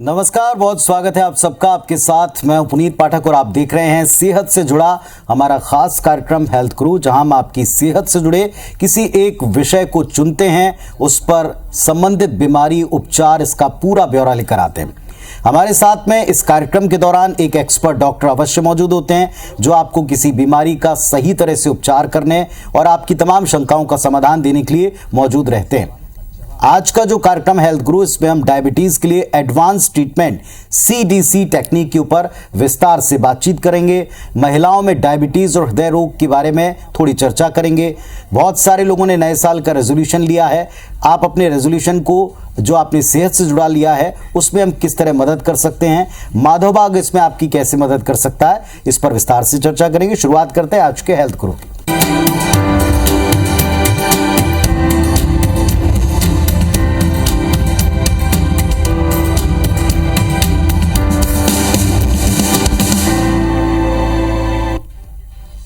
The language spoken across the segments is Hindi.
नमस्कार, बहुत स्वागत है आप सबका। आपके साथ मैं पुनीत पाठक और आप देख रहे हैं सेहत से जुड़ा हमारा खास कार्यक्रम हेल्थ गुरु, जहां हम आपकी सेहत से जुड़े किसी एक विषय को चुनते हैं, उस पर संबंधित बीमारी, उपचार, इसका पूरा ब्यौरा लेकर आते हैं। हमारे साथ में इस कार्यक्रम के दौरान एक एक्सपर्ट डॉक्टर अवश्य मौजूद होते हैं, जो आपको किसी बीमारी का सही तरह से उपचार करने और आपकी तमाम शंकाओं का समाधान देने के लिए मौजूद रहते हैं। आज का जो कार्यक्रम हेल्थ गुरु, इसमें हम डायबिटीज के लिए एडवांस ट्रीटमेंट CDC टेक्निक के ऊपर विस्तार से बातचीत करेंगे। महिलाओं में डायबिटीज और हृदय रोग के बारे में थोड़ी चर्चा करेंगे। बहुत सारे लोगों ने नए साल का रेजोल्यूशन लिया है। आप अपने रेजोल्यूशन को, जो आपने सेहत से जुड़ा लिया है, उसमें हम किस तरह मदद कर सकते हैं, माधव बाग इसमें आपकी कैसे मदद कर सकता है, इस पर विस्तार से चर्चा करेंगे। शुरुआत करते हैं आज के हेल्थ गुरु की।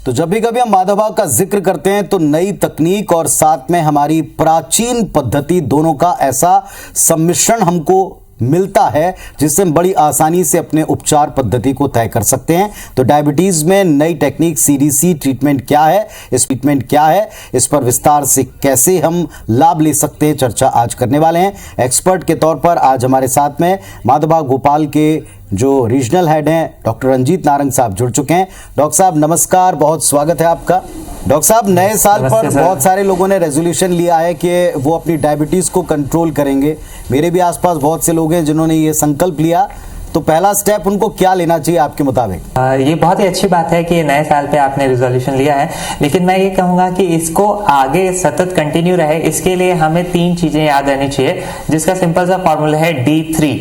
तो जब भी कभी हम माधव बाग का जिक्र करते हैं तो नई तकनीक और साथ में हमारी प्राचीन पद्धति, दोनों का ऐसा सम्मिश्रण हमको मिलता है जिससे हम बड़ी आसानी से अपने उपचार पद्धति को तय कर सकते हैं। तो डायबिटीज में नई टेक्निक CDC ट्रीटमेंट क्या है, इस ट्रीटमेंट क्या है, इस पर विस्तार से कैसे हम लाभ ले सकते हैं, चर्चा आज करने वाले हैं। एक्सपर्ट के तौर पर आज हमारे साथ में माधव बाग भोपाल के जो रीजनल हेड हैं डॉक्टर रंजीत नारंग साहब जुड़ चुके हैं। डॉक्टर साहब नमस्कार, बहुत स्वागत है आपका। डॉक्टर साहब, नए साल पर बहुत सारे लोगों ने रेजोल्यूशन लिया है कि वो अपनी डायबिटीज को कंट्रोल करेंगे। मेरे भी आसपास बहुत से लोग हैं जिन्होंने ये संकल्प लिया, तो पहला स्टेप उनको क्या लेना चाहिए आपके मुताबिक? ये बहुत ही अच्छी बात है कि ये नए साल पे आपने रिजोल्यूशन लिया है, लेकिन मैं ये कहूंगा कि इसको आगे सतत कंटिन्यू रहे, इसके लिए हमें 3 चीजें याद रहनी चाहिए, जिसका सिंपल सा फॉर्मूला है D3।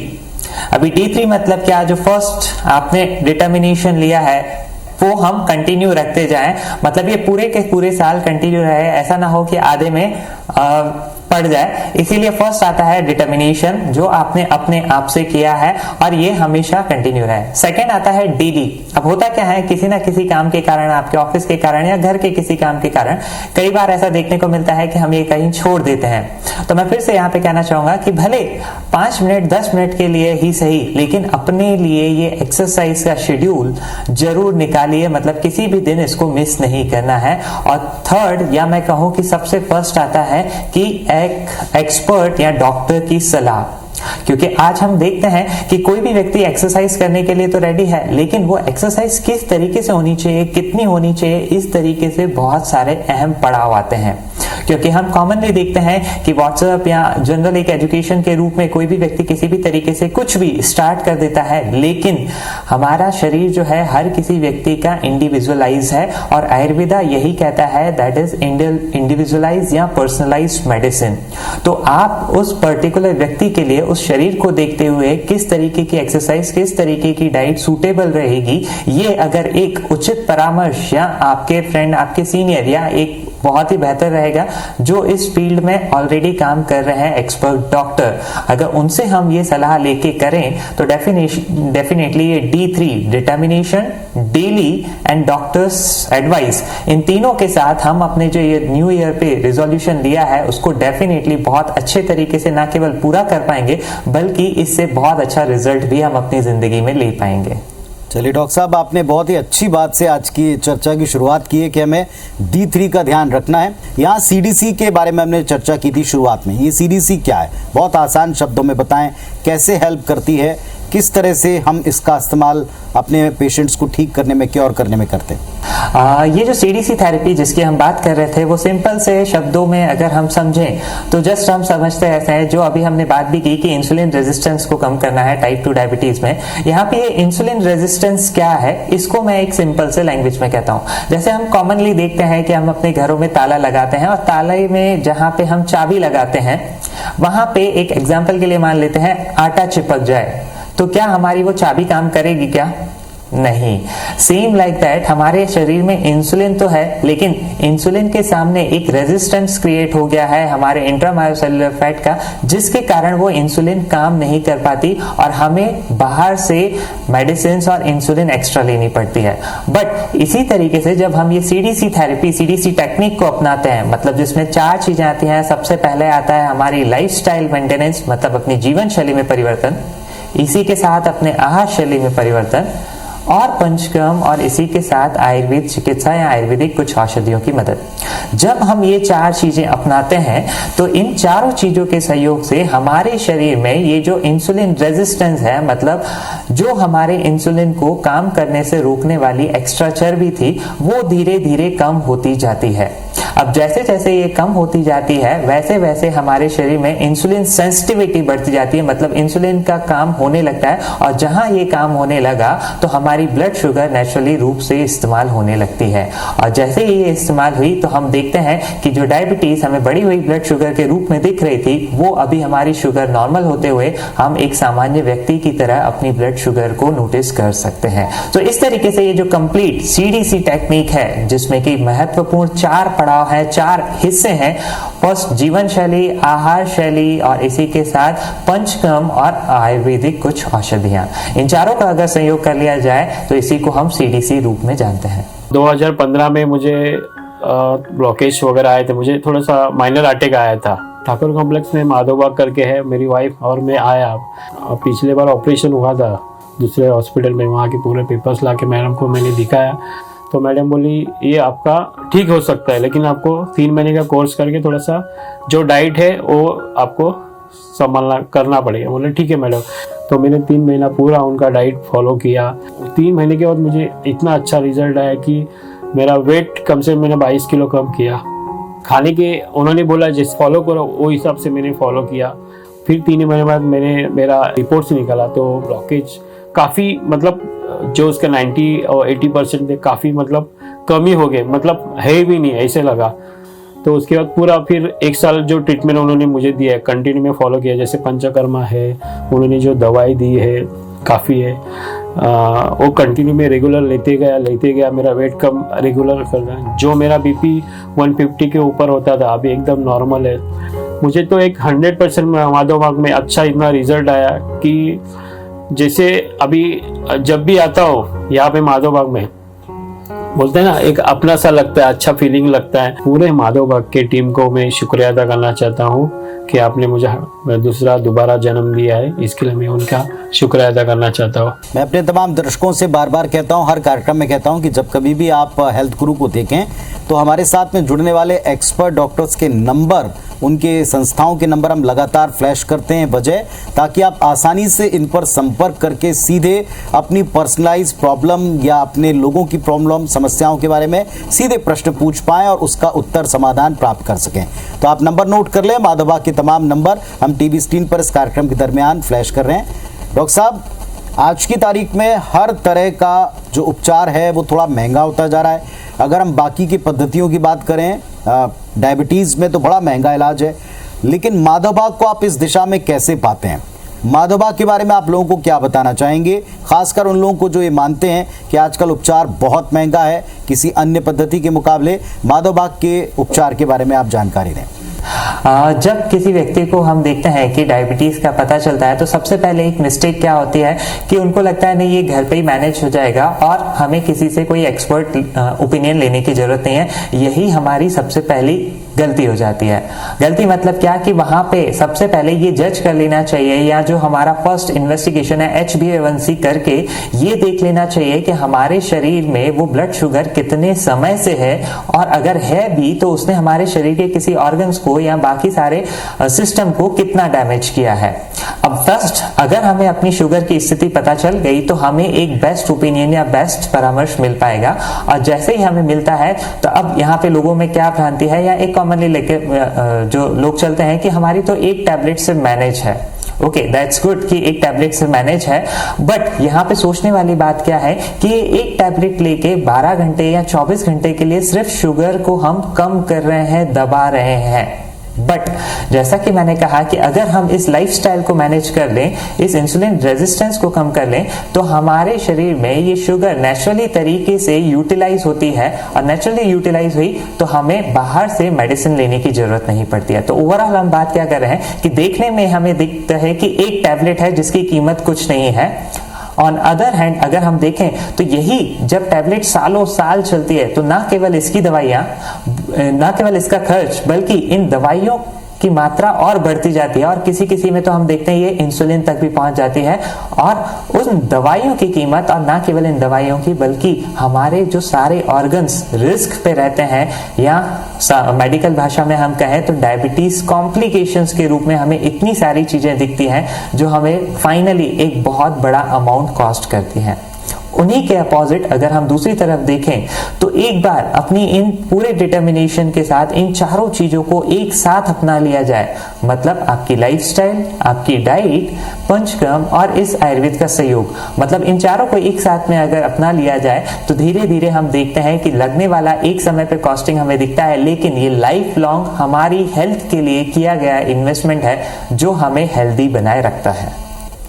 अभी D3 मतलब क्या? जो फर्स्ट आपने डिटर्मिनेशन लिया है वो हम कंटिन्यू रखते जाएं, मतलब ये पूरे के पूरे साल कंटिन्यू रहे, ऐसा ना हो कि आधे में पड़ जाए। इसीलिए फर्स्ट आता है डिटर्मिनेशन, जो आपने अपने आप से किया है और ये हमेशा कंटिन्यू रहे। सेकंड आता है DD। अब होता क्या है, किसी ना किसी काम के कारण, आपके ऑफिस के कारण या घर के किसी काम के कारण कई बार ऐसा देखने को मिलता है कि हम ये कहीं छोड़ देते हैं। तो मैं फिर से यहाँ पे कहना चाहूंगा कि भले 5 मिनट 10 मिनट के लिए ही सही, लेकिन अपने लिए ये एक्सरसाइज का शेड्यूल जरूर निकालिए, मतलब किसी भी दिन इसको मिस नहीं करना है। और थर्ड, या मैं कहूं कि सबसे फर्स्ट आता है कि एक एक्सपर्ट या डॉक्टर की सलाह, क्योंकि आज हम देखते हैं कि कोई भी व्यक्ति एक्सरसाइज करने के लिए तो रेडी है, लेकिन वो एक्सरसाइज किस तरीके से होनी चाहिए, कितनी होनी चाहिए, इस तरीके से बहुत सारे अहम पड़ाव आते हैं। क्योंकि हम कॉमनली देखते हैं कि व्हाट्सएप या जनरल एक एजुकेशन के रूप में कोई भी व्यक्ति किसी भी तरीके से कुछ भी स्टार्ट कर देता है, लेकिन हमारा शरीर जो है हर किसी व्यक्ति का इंडिविजुअलाइज है, और आयुर्वेदा यही कहता है दैट इज इंडिविजुअलाइज या पर्सनलाइज्ड मेडिसिन। तो आप उस पर्टिकुलर व्यक्ति के लिए, उस शरीर को देखते हुए किस तरीके की एक्सरसाइज, किस तरीके की डाइट सूटेबल रहेगी, ये अगर एक उचित परामर्श या आपके फ्रेंड, आपके सीनियर या एक बहुत ही बेहतर रहेगा जो इस फील्ड में ऑलरेडी काम कर रहे हैं एक्सपर्ट डॉक्टर, अगर उनसे हम ये सलाह लेके करें तो डेफिनेटली ये D3 determination, daily and doctor's advice, इन तीनों के साथ हम अपने जो ये न्यू ईयर पे रिजोल्यूशन लिया है उसको डेफिनेटली बहुत अच्छे तरीके से ना केवल पूरा कर पाएंगे, बल्कि इससे बहुत अच्छा रिजल्ट भी हम अपनी जिंदगी में ले पाएंगे। चलिए डॉक्टर साहब, आपने बहुत ही अच्छी बात से आज की चर्चा की शुरुआत की है कि हमें D3 का ध्यान रखना है। यहाँ CDC के बारे में हमने चर्चा की थी शुरुआत में। ये CDC क्या है, बहुत आसान शब्दों में बताएं, कैसे हेल्प करती है, किस तरह से हम इसका इस्तेमाल अपने पेशेंट्स को ठीक करने में, क्योर करने में करते हैं? ये जो CDC थेरेपी जिसकी हम बात कर रहे थे, वो सिंपल से शब्दों में अगर हम समझें तो जस्ट हम समझते ऐसे हैं, जो अभी हमने बात भी की कि इंसुलिन रेजिस्टेंस को कम करना है टाइप 2 डायबिटीज में। यहाँ पे ये इंसुलिन रेजिस्टेंस क्या है, इसको मैं एक सिंपल से लैंग्वेज में कहता हूँ। जैसे हम कॉमनली देखते हैं कि हम अपने घरों में ताला लगाते हैं, और ताले में जहाँ पे हम चाबी लगाते हैं वहां पे एक एग्जाम्पल के लिए मान लेते हैं आटा चिपक जाए, तो क्या हमारी वो चाबी काम करेगी? क्या नहीं। सेम लाइक दैट हमारे शरीर में इंसुलिन तो है, लेकिन इंसुलिन के सामने एक रेजिस्टेंस क्रिएट हो गया है हमारे इंट्रामायोसेलुलर फैट का, जिसके कारण वो इंसुलिन काम नहीं कर पाती और हमें बाहर से मेडिसिन और इंसुलिन एक्स्ट्रा लेनी पड़ती है। बट इसी तरीके से जब हम ये CDC थेरेपी, CDC टेक्निक को अपनाते हैं, मतलब जिसमें 4 चीजें आती हैं। सबसे पहले आता है हमारी लाइफस्टाइल मेंटेनेंस, मतलब अपनी जीवन शैली में परिवर्तन। इसी के साथ अपने आहार शैली में परिवर्तन और पंचकर्म और इसी के साथ आयुर्वेद चिकित्सा या आयुर्वेदिक कुछ औषधियों की मदद। जब हम ये 4 चीजें अपनाते हैं तो इन चारों चीजों के सहयोग से हमारे शरीर में ये जो इंसुलिन रेजिस्टेंस है, मतलब जो हमारे इंसुलिन को काम करने से रोकने वाली एक्स्ट्रा चर्बी थी, वो धीरे धीरे कम होती जाती है। अब जैसे जैसे ये कम होती जाती है वैसे वैसे हमारे शरीर में इंसुलिन सेंसिटिविटी बढ़ती जाती है, मतलब इंसुलिन का काम होने लगता है, और जहां ये काम होने लगा तो हमारी ब्लड शुगर नेचुरली रूप से इस्तेमाल होने लगती है। और जैसे ही ये इस्तेमाल हुई तो हम देखते हैं कि जो डायबिटीज हमें बढ़ी हुई ब्लड शुगर के रूप में दिख रही थी, वो अभी हमारी शुगर नॉर्मल होते हुए हम एक सामान्य व्यक्ति की तरह अपनी ब्लड शुगर को नोटिस कर सकते हैं। तो इस तरीके से ये जो कंप्लीट CDC टेक्निक है, जिसमें कि महत्वपूर्ण 4 पड़ाव है, 4 हिस्से हैं। फर्स्ट जीवन शैली, आहार शैली और इसी के साथ पंचकर्म और आयुर्वेदिक कुछ औषधियां, इन चारों का अगर संयोग कर लिया जाए तो इसी को हम CDC रूप में जानते हैं। 2015 में मुझे ब्लॉकेज वगैरह आए थे, मुझे थोड़ा सा माइनर अटैक आया था। ठाकुर कॉम्प्लेक्स में माधोबाग करके है, मेरी वाइफ और मैं आया। पिछले बार ऑपरेशन हुआ था दूसरे हॉस्पिटल में, वहाँ के पूरे पेपर्स ला के मैडम को मैंने दिखाया तो मैडम बोली ये आपका ठीक हो सकता है, लेकिन आपको 3 महीने का कोर्स करके थोड़ा सा जो डाइट है वो आपको संभालना करना पड़ेगा। बोले ठीक है मैडम। तो मैंने 3 महीना पूरा उनका डाइट फॉलो किया। 3 महीने के बाद मुझे इतना अच्छा रिजल्ट आया कि मेरा वेट कम से मैंने 22 किलो कम किया। खाने के उन्होंने बोला जिस फॉलो करो वो हिसाब से मैंने फॉलो किया। फिर 3 महीने बाद मेरा रिपोर्ट्स निकाला तो ब्लॉकेज काफ़ी, मतलब जो उसका 90 और 80% थे, काफ़ी मतलब कमी हो गए, मतलब है भी नहीं ऐसे लगा। तो उसके बाद पूरा फिर 1 साल जो ट्रीटमेंट उन्होंने मुझे दिया है कंटिन्यू में फॉलो किया। जैसे पंचकर्मा है, उन्होंने जो दवाई दी है काफ़ी है, वो कंटिन्यू में रेगुलर लेते गया। मेरा वेट कम रेगुलर कर रहा। जो मेरा BP 150 के ऊपर होता था अभी एकदम नॉर्मल है। मुझे तो एक 100% माधोबाग में अच्छा इतना रिजल्ट आया कि जैसे अभी जब भी आता हो यहाँ पे माधोबाग में, बोलते हैं ना एक अपना सा लगता है, अच्छा फीलिंग लगता है। पूरे माधोबाग के टीम को मैं शुक्रिया अदा करना चाहता हूँ कि आपने मुझे दोबारा जन्म दिया है, इसके लिए मैं उनका शुक्रिया अदा करना चाहता हूँ। मैं अपने तमाम दर्शकों से बार बार कहता हूँ, हर कार्यक्रम में कहता हूँ कि जब कभी भी आप हेल्थ गुरु को देखें तो हमारे साथ में जुड़ने वाले एक्सपर्ट डॉक्टर्स के नंबर, उनके संस्थाओं के नंबर हम लगातार फ्लैश करते हैं वजह, ताकि आप आसानी से इन पर संपर्क करके सीधे अपनी पर्सनलाइज प्रॉब्लम या अपने लोगों की प्रॉब्लम समस्याओं के बारे में सीधे प्रश्न पूछ पाएं और उसका उत्तर समाधान प्राप्त कर सकें। तो आप नंबर नोट कर लें, माधोबाग के तमाम नंबर हम टीवी स्क्रीन पर इस कार्यक्रम के दरमियान फ्लैश कर रहे हैं। डॉक्टर साहब, आज की तारीख में हर तरह का जो उपचार है वो थोड़ा महंगा होता जा रहा है। अगर हम बाकी की पद्धतियों की बात करें, डायबिटीज़ में तो बड़ा महंगा इलाज है, लेकिन माधोबाग को आप इस दिशा में कैसे पाते हैं? माधोबाग के बारे में आप लोगों को क्या बताना चाहेंगे, खासकर उन लोगों को जो ये मानते हैं कि आजकल उपचार बहुत महंगा है किसी अन्य पद्धति के मुकाबले? माधोबाग के उपचार के बारे में आप जानकारी दें। जब किसी व्यक्ति को हम देखते हैं कि डायबिटीज का पता चलता है तो सबसे पहले एक मिस्टेक क्या होती है कि उनको लगता है नहीं ये घर पे ही मैनेज हो जाएगा और हमें किसी से कोई एक्सपर्ट ओपिनियन लेने की जरूरत नहीं है। यही हमारी सबसे पहली गलती हो जाती है। गलती मतलब क्या कि वहां पे सबसे पहले ये जज कर लेना चाहिए, या जो हमारा फर्स्ट इन्वेस्टिगेशन है HbA1c करके ये देख लेना चाहिए कि हमारे शरीर में वो ब्लड शुगर कितने समय से है, और अगर है भी तो उसने हमारे शरीर के किसी ऑर्गन्स को या बाकी सारे सिस्टम को कितना डैमेज किया है। अब फर्स्ट अगर हमें अपनी शुगर की स्थिति पता चल गई तो हमें एक बेस्ट ओपिनियन या बेस्ट परामर्श मिल पाएगा, और जैसे ही हमें मिलता है तो अब यहाँ पे लोगों में क्या भ्रांति है या एक कॉमनली लेके जो लोग चलते हैं कि हमारी तो एक टैबलेट से मैनेज है। ओके, दैट्स गुड कि एक टैबलेट से मैनेज है, बट यहाँ पे सोचने वाली बात क्या है कि एक टैबलेट लेके 12 घंटे या 24 घंटे के लिए सिर्फ शुगर को हम कम कर रहे हैं, दबा रहे हैं। बट जैसा कि मैंने कहा कि अगर हम इस लाइफस्टाइल को मैनेज कर लें, इस इंसुलिन रेजिस्टेंस को कम कर लें, तो हमारे शरीर में ये शुगर नेचुरली तरीके से यूटिलाइज होती है, और नेचुरली यूटिलाइज हुई तो हमें बाहर से मेडिसिन लेने की जरूरत नहीं पड़ती है। तो ओवरऑल हम बात क्या कर रहे हैं कि देखने में हमें दिखता है कि एक टैबलेट है जिसकी कीमत कुछ नहीं है। ऑन अदर हैंड अगर हम देखें तो यही जब टैबलेट सालों साल चलती है तो ना केवल इसकी दवाइयाँ, ना केवल इसका खर्च, बल्कि इन दवाइयों की मात्रा और बढ़ती जाती है और किसी किसी में तो हम देखते हैं ये इंसुलिन तक भी पहुंच जाती है। और उन दवाइयों की कीमत, और ना केवल इन दवाइयों की बल्कि हमारे जो सारे ऑर्गन्स रिस्क पे रहते हैं, या मेडिकल भाषा में हम कहें तो डायबिटीज कॉम्प्लिकेशंस के रूप में हमें इतनी सारी चीजें दिखती हैं जो हमें फाइनली एक बहुत बड़ा अमाउंट कॉस्ट करती हैं। उन्हीं के अपोजिट अगर हम दूसरी तरफ देखें तो एक बार अपनी इन पूरे डिटर्मिनेशन के साथ इन चारों चीजों को एक साथ अपना लिया जाए, मतलब आपकी लाइफस्टाइल, आपकी डाइट, पंचकर्म और इस आयुर्वेद का सहयोग, मतलब इन चारों को एक साथ में अगर अपना लिया जाए तो धीरे धीरे हम देखते हैं कि लगने वाला एक समय पे कॉस्टिंग हमें दिखता है, लेकिन ये लाइफ लॉन्ग हमारी हेल्थ के लिए किया गया इन्वेस्टमेंट है जो हमें हेल्दी बनाए रखता है।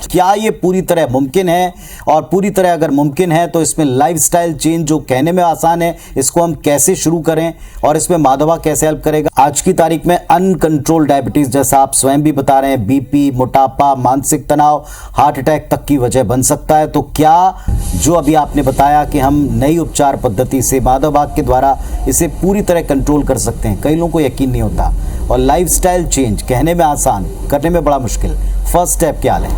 क्या ये पूरी तरह मुमकिन है? और पूरी तरह अगर मुमकिन है तो इसमें लाइफस्टाइल चेंज जो कहने में आसान है, इसको हम कैसे शुरू करें और इसमें माधवा कैसे हेल्प करेगा? आज की तारीख में अनकंट्रोल डायबिटीज, जैसा आप स्वयं भी बता रहे हैं, बीपी, मोटापा, मानसिक तनाव, हार्ट अटैक तक की वजह बन सकता है। तो क्या जो अभी आपने बताया कि हम नई उपचार पद्धति से माधवा के द्वारा इसे पूरी तरह कंट्रोल कर सकते हैं? कई लोगों को यकीन नहीं होता। और लाइफस्टाइल चेंज कहने में आसान, करने में बड़ा मुश्किल, फर्स्ट स्टेप क्या लें?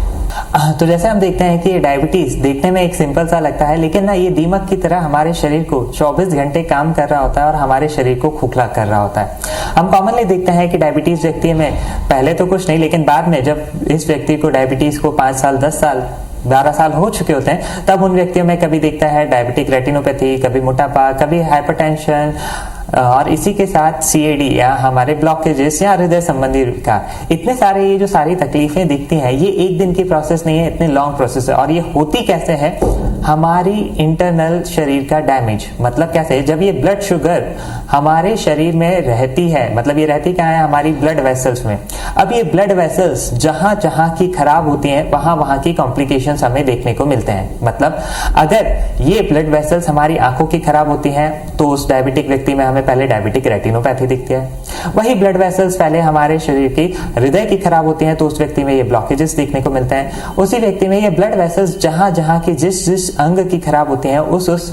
तो जैसे हम देखते हैं कि ये डायबिटीज देखने में एक सिंपल सा लगता है, लेकिन ना ये दीमक की तरह हमारे शरीर को 24 घंटे काम कर रहा होता है और हमारे शरीर को खोखला कर रहा होता है। हम कॉमनली देखते हैं कि डायबिटीज व्यक्ति में पहले तो कुछ नहीं, लेकिन बाद में जब इस व्यक्ति को डायबिटीज को 5 साल, 10 साल, 12 साल हो चुके होते हैं, तब उन व्यक्तियों में कभी देखता है डायबिटिक रेटिनोपैथी, कभी मोटापा, कभी हाइपरटेंशन, और इसी के साथ सीएडी या हमारे ब्लॉकेजेस या हृदय संबंधी विकार, इतने सारे ये जो सारी तकलीफें दिखती हैं, ये एक दिन की प्रोसेस नहीं है, इतने लॉन्ग प्रोसेस है। और ये होती कैसे है? हमारी इंटरनल शरीर का डैमेज, मतलब कैसे? जब ये ब्लड शुगर हमारे शरीर में रहती है, मतलब ये रहती क्या है? हमारी ब्लड वेसल्स में। अब ये ब्लड वेसल्स जहां जहां की खराब होती हैं वहां वहां की कॉम्प्लिकेशंस हमें देखने को मिलते हैं। मतलब अगर ये ब्लड वेसल्स हमारी आंखों की खराब होती हैं तो उस डायबिटिक व्यक्ति में हमें पहले डायबिटिक रेटिनोपैथी दिखती है। वही ब्लड वेसल्स पहले हमारे शरीर की हृदय की खराब होती हैं तो उस व्यक्ति में ये ब्लॉकेजेस देखने को मिलते हैं। उसी व्यक्ति में ये ब्लड वेसल्स जहां जहां की जिस अंग की खराब होती हैं उस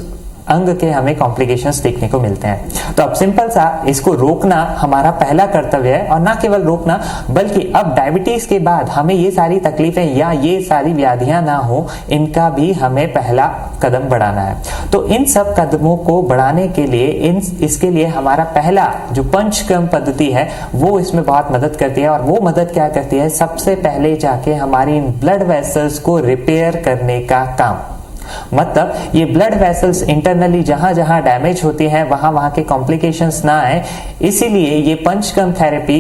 अंग के हमें कॉम्प्लिकेशंस देखने को मिलते हैं। तो अब सिंपल सा इसको रोकना हमारा पहला कर्तव्य है, और ना केवल रोकना बल्कि अब डायबिटीज के बाद हमें ये सारी तकलीफें या ये सारी व्याधियां ना हो, इनका भी हमें पहला कदम बढ़ाना है। तो इन सब कदमों को बढ़ाने के लिए इसके लिए हमारा पहला जो पंचकर्म पद्धति है वो इसमें बहुत मदद करती है। और वो मदद क्या करती है? सबसे पहले जाके हमारी इन ब्लड वेसल्स को रिपेयर करने का काम। मतलब ये ब्लड वेसल्स इंटरनली जहां जहां डैमेज होती हैं वहां वहां के कॉम्प्लिकेशंस ना आए, इसीलिए ये panchakarma therapy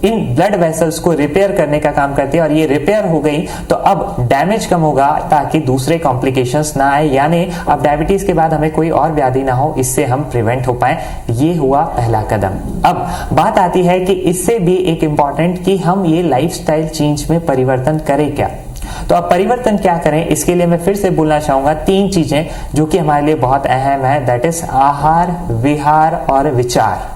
in blood vessels को रिपेयर करने का काम करती है। और ये रिपेयर हो गई तो अब डैमेज कम होगा ताकि दूसरे कॉम्प्लिकेशंस ना आए, यानी अब डायबिटीज के बाद हमें कोई और व्याधि ना हो, इससे हम प्रिवेंट हो पाए। ये हुआ पहला कदम। अब बात आती है कि इससे भी एक इम्पॉर्टेंट कि हम ये लाइफस्टाइल चेंज में परिवर्तन करें क्या। तो अब परिवर्तन क्या करें, इसके लिए मैं फिर से बोलना चाहूंगा 3 चीजें जो कि हमारे लिए बहुत अहम है, दैट इज आहार, विहार और विचार।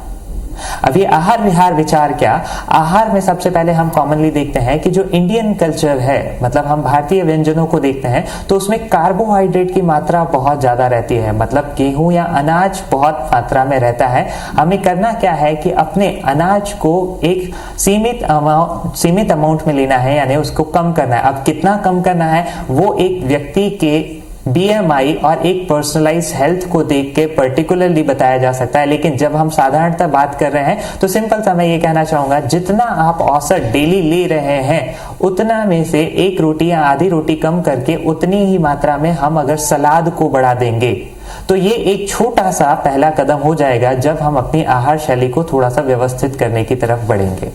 अब ये आहार विहार विचार क्या? आहार में सबसे पहले हम कॉमनली देखते हैं कि जो इंडियन कल्चर है, मतलब हम भारतीय व्यंजनों को देखते हैं तो उसमें कार्बोहाइड्रेट की मात्रा बहुत ज्यादा रहती है, मतलब गेहूं या अनाज बहुत मात्रा में रहता है। हमें करना क्या है कि अपने अनाज को एक सीमित अमाउंट में लेना है, यानी उसको कम करना है। अब कितना कम करना है वो एक व्यक्ति के BMI और एक पर्सनलाइज हेल्थ को देख के पर्टिकुलरली बताया जा सकता है, लेकिन जब हम साधारणतः बात कर रहे हैं तो सिंपल सा मैं ये कहना चाहूंगा, जितना आप औसत डेली ले रहे हैं उतना में से 1 रोटी या आधी रोटी कम करके उतनी ही मात्रा में हम अगर सलाद को बढ़ा देंगे तो ये एक छोटा सा पहला कदम हो जाएगा जब हम अपनी आहार शैली को थोड़ा सा व्यवस्थित करने की तरफ बढ़ेंगे।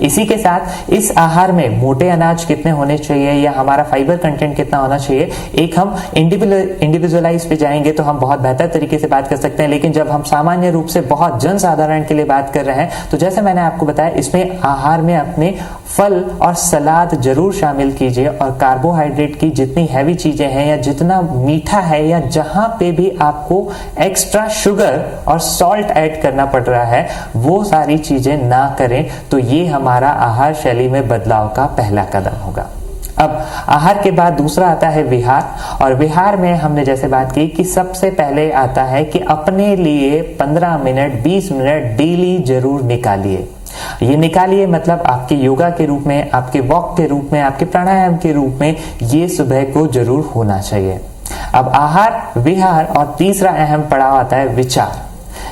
इसी के साथ इस आहार में मोटे अनाज कितने होने चाहिए या हमारा फाइबर कंटेंट कितना होना चाहिए, एक हम इंडिविजुअलाइज पे जाएंगे तो हम बहुत बेहतर तरीके से बात कर सकते हैं। लेकिन जब हम सामान्य रूप से बहुत जनसाधारण के लिए बात कर रहे हैं तो जैसे मैंने आपको बताया, इसमें आहार में अपने फल और सलाद जरूर शामिल कीजिए। और कार्बोहाइड्रेट की जितनी हैवी चीजें हैं या जितना मीठा है या जहां पे भी आपको एक्स्ट्रा शुगर और सॉल्ट ऐड करना पड़ रहा है वो सारी चीजें ना करें। तो ये हमारा आहार शैली में बदलाव का पहला कदम होगा। अब आहार के बाद दूसरा आता है विहार, और विहार में हमने जैसे बात की कि सबसे पहले आता है कि अपने लिए 15 मिनट 20 मिनट डेली जरूर निकालिए। ये निकालिए, मतलब आपके योगा के रूप में, आपके वॉक के रूप में, आपके प्राणायाम के रूप में ये सुबह को जरूर होना चाहिए। अब आहार विहार और तीसरा अहम पड़ाव आता है विचार।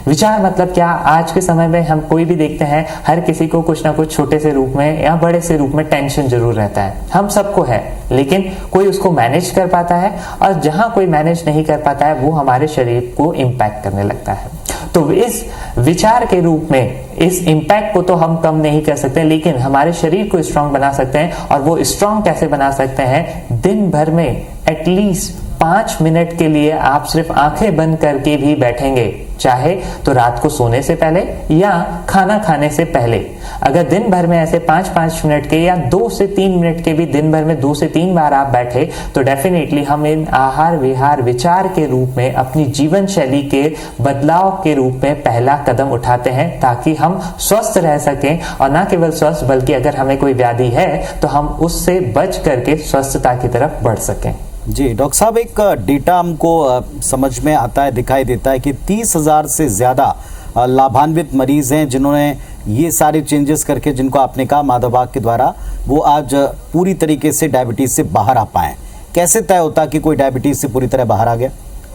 विचार मतलब क्या? आज के समय में हम कोई भी देखते हैं, हर किसी को कुछ ना कुछ छोटे से रूप में या बड़े से रूप में टेंशन जरूर रहता है, हम सबको है, लेकिन कोई उसको मैनेज कर पाता है और जहां कोई मैनेज नहीं कर पाता है वो हमारे शरीर को इम्पैक्ट करने लगता है। तो इस विचार के रूप में इस इम्पैक्ट को तो हम कम नहीं कर सकते, लेकिन हमारे शरीर को स्ट्रांग बना सकते हैं। और वो स्ट्रांग कैसे बना सकते हैं? दिन भर में एटलीस्ट 5 मिनट के लिए आप सिर्फ आंखें बंद करके भी बैठेंगे, चाहे तो रात को सोने से पहले या खाना खाने से पहले। अगर दिन भर में ऐसे 5-5 मिनट के या 2 से 3 मिनट के भी दिन भर में 2 से 3 बार आप बैठे तो डेफिनेटली हम इन आहार विहार विचार के रूप में अपनी जीवन शैली के बदलाव के रूप में पहला कदम उठाते हैं, ताकि हम स्वस्थ रह सकें। और ना केवल स्वस्थ, बल्कि अगर हमें कोई व्याधि है तो हम उससे बच करके स्वस्थता की तरफ बढ़ सकें। जी डॉक्टर साहब, एक डेटा हमको समझ में आता है, दिखाई देता है कि 30,000 से ज़्यादा लाभान्वित मरीज हैं जिन्होंने ये सारे चेंजेस करके, जिनको आपने कहा माधवबाग के द्वारा, वो आज पूरी तरीके से डायबिटीज़ से बाहर आ पाए। कैसे तय होता कि कोई डायबिटीज़ से पूरी तरह बाहर आ गया?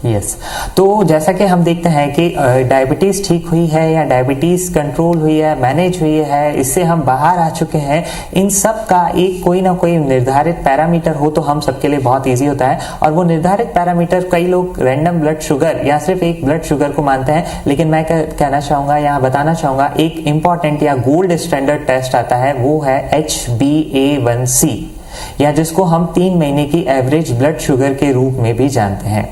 यस तो जैसा कि हम देखते हैं कि डायबिटीज़ ठीक हुई है या डायबिटीज़ कंट्रोल हुई है, मैनेज हुई है, इससे हम बाहर आ चुके हैं, इन सब का एक कोई ना कोई निर्धारित पैरामीटर हो तो हम सबके लिए बहुत इजी होता है। और वो निर्धारित पैरामीटर कई लोग रैंडम ब्लड शुगर या सिर्फ एक ब्लड शुगर को मानते हैं, लेकिन मैं कहना चाहूँगा, यहाँ बताना चाहूँगा, एक इम्पॉर्टेंट या गोल्ड स्टैंडर्ड टेस्ट आता है, वो है HbA1c, या जिसको हम 3 महीने की एवरेज ब्लड शुगर के रूप में भी जानते हैं।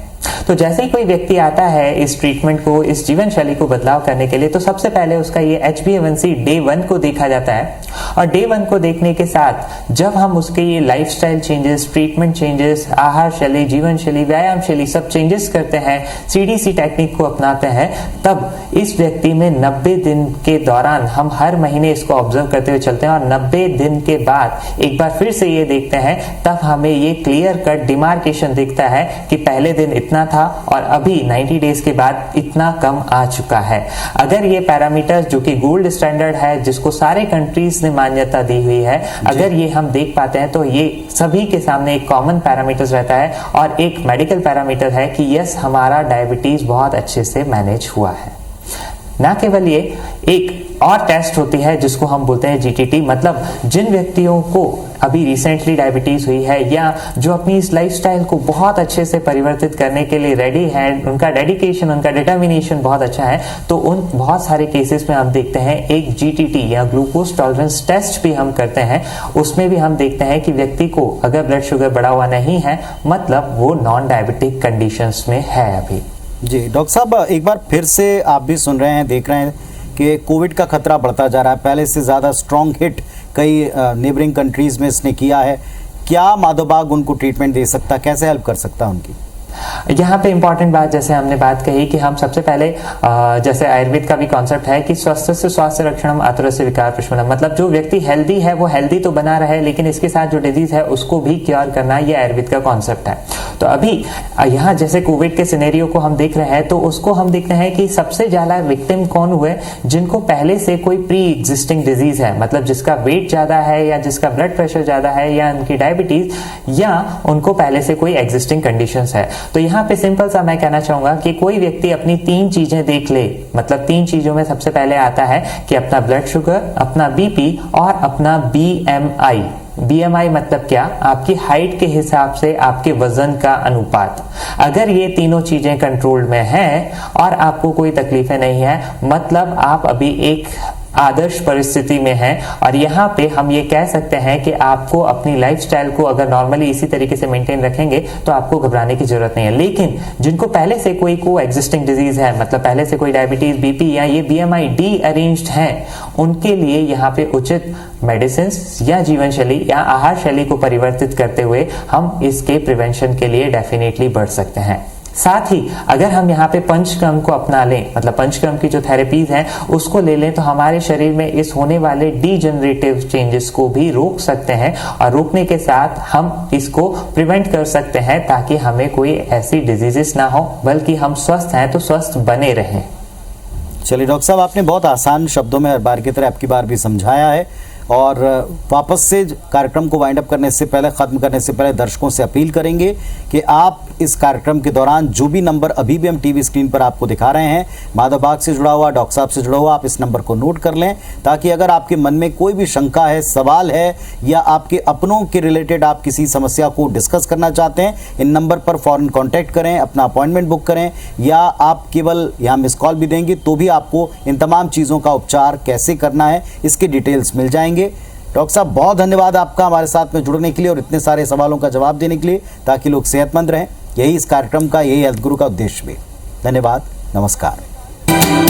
तो जैसे ही कोई व्यक्ति आता है इस ट्रीटमेंट को, इस जीवन शैली को बदलाव करने के लिए, तो सबसे पहले उसका ये HbA1c डे 1 को देखा जाता है। और डे 1 को देखने के साथ जब हम उसके ये लाइफस्टाइल चेंजेस, ट्रीटमेंट चेंजेस, आहार शैली, जीवन शैली, व्यायाम शैली सब चेंजेस करते हैं, CDC टेक्निक को अपनाते हैं, तब इस व्यक्ति में 90 दिन के दौरान हम हर महीने इसको ऑब्जर्व करते हुए चलते हैं। और 90 दिन के बाद एक बार फिर से ये देखते हैं, तब हमें ये क्लियर कट डिमार्केशन दिखता है कि पहले दिन इतना था और अभी 90 डेज के बाद इतना कम आ चुका है। अगर ये पैरामीटर जो कि गोल्ड स्टैंडर्ड है, जिसको सारे कंट्रीज ने मान्यता दी हुई है, अगर ये हम देख पाते हैं तो ये सभी के सामने एक कॉमन पैरामीटर रहता है और एक मेडिकल पैरामीटर है कि यस, हमारा डायबिटीज बहुत अच्छे से मैनेज हुआ है। ना केवल ये, एक और टेस्ट होती है जिसको हम बोलते हैं GTT, मतलब जिन व्यक्तियों को अभी रिसेंटली डायबिटीज हुई है या जो अपनी इस लाइफस्टाइल को बहुत अच्छे से परिवर्तित करने के लिए रेडी हैं, उनका डेडिकेशन, उनका डिटर्मिनेशन बहुत अच्छा है, तो उन बहुत सारे केसेस में हम देखते हैं एक GTT या ग्लूकोज टॉलरेंस टेस्ट भी हम करते हैं। उसमें भी हम देखते हैं कि व्यक्ति को अगर ब्लड शुगर बढ़ा हुआ नहीं है, मतलब वो नॉन डायबिटिक कंडीशंस में है अभी। जी डॉक्टर साहब, एक बार फिर से आप भी सुन रहे हैं, देख रहे हैं कि कोविड का खतरा बढ़ता जा रहा है। पहले से ज़्यादा स्ट्रॉन्ग हिट कई नेबरिंग कंट्रीज़ में इसने किया है। क्या माधवबाग उनको ट्रीटमेंट दे सकता, कैसे हेल्प कर सकता है उनकी? यहाँ पे इंपॉर्टेंट बात, जैसे हमने बात कही कि हम सबसे पहले जैसे आयुर्वेद का भी कॉन्सेप्ट है कि स्वस्थ से स्वास्थ्य रक्षणम आतुर से विकार प्रशमनम, मतलब जो व्यक्ति हेल्दी है वो हेल्दी तो बना रहे, लेकिन इसके साथ जो डिजीज है उसको भी क्योर करना, ये आयुर्वेद का कॉन्सेप्ट है। तो अभी यहाँ जैसे कोविड के सिनेरियो को हम देख रहे हैं, तो उसको हम देखते हैं कि सबसे ज्यादा विक्टिम कौन हुए, जिनको पहले से कोई प्री एग्जिस्टिंग डिजीज है, मतलब जिसका वेट ज्यादा है या जिसका ब्लड प्रेशर ज्यादा है या उनकी डायबिटीज, या उनको पहले से कोई एग्जिस्टिंग कंडीशंस है। तो यहाँ पे सिंपल सा मैं कहना चाहूंगा कि कोई व्यक्ति अपनी 3 चीजें देख ले, मतलब 3 चीजों में सबसे पहले आता है कि अपना ब्लड शुगर, अपना BP और अपना BMI। BMI मतलब क्या? आपकी हाइट के हिसाब से आपके वजन का अनुपात। अगर ये तीनों चीजें कंट्रोल में हैं और आपको कोई तकलीफें नहीं है, मतलब आप अभी एक आदर्श परिस्थिति में है। और यहाँ पे हम ये कह सकते हैं कि आपको अपनी लाइफस्टाइल को अगर नॉर्मली इसी तरीके से मेंटेन रखेंगे तो आपको घबराने की जरूरत नहीं है। लेकिन जिनको पहले से कोई एग्जिस्टिंग डिजीज है, मतलब पहले से कोई डायबिटीज, BP या ये BMI डी अरेंज्ड है, उनके लिए यहाँ पे उचित मेडिसिन या जीवन शैली या आहार शैली को परिवर्तित करते हुए हम इसके प्रिवेंशन के लिए डेफिनेटली बढ़ सकते हैं। साथ ही अगर हम यहाँ पे पंचकर्म को अपना लें, मतलब पंचकर्म की जो थेरेपीज हैं उसको ले लें, तो हमारे शरीर में इस होने वाले डीजनरेटिव चेंजेस को भी रोक सकते हैं। और रोकने के साथ हम इसको प्रिवेंट कर सकते हैं ताकि हमें कोई ऐसी डिजीजेस ना हो, बल्कि हम स्वस्थ हैं तो स्वस्थ बने रहें। चलिए डॉक्टर साहब, आपने बहुत आसान शब्दों में हर बार की तरह आपकी बार भी समझाया है, और वापस से कार्यक्रम को वाइंड अप करने से पहले, ख़त्म करने से पहले दर्शकों से अपील करेंगे कि आप इस कार्यक्रम के दौरान जो भी नंबर अभी भी हम टीवी स्क्रीन पर आपको दिखा रहे हैं, माधव बाग से जुड़ा हुआ, डॉक्टर साहब से जुड़ा हुआ, आप इस नंबर को नोट कर लें, ताकि अगर आपके मन में कोई भी शंका है, सवाल है, या आपके अपनों के रिलेटेड आप किसी समस्या को डिस्कस करना चाहते हैं, इन नंबर पर फ़ौरन कॉन्टैक्ट करें, अपना अपॉइंटमेंट बुक करें, या आप केवल यहाँ मिस कॉल भी देंगे तो भी आपको इन तमाम चीज़ों का उपचार कैसे करना है इसके डिटेल्स मिल जाएंगे। डॉक्टर साहब, बहुत धन्यवाद आपका हमारे साथ में जुड़ने के लिए और इतने सारे सवालों का जवाब देने के लिए, ताकि लोग सेहतमंद रहें। यही इस कार्यक्रम का, यही हेल्थ गुरु का उद्देश्य भी। धन्यवाद, नमस्कार।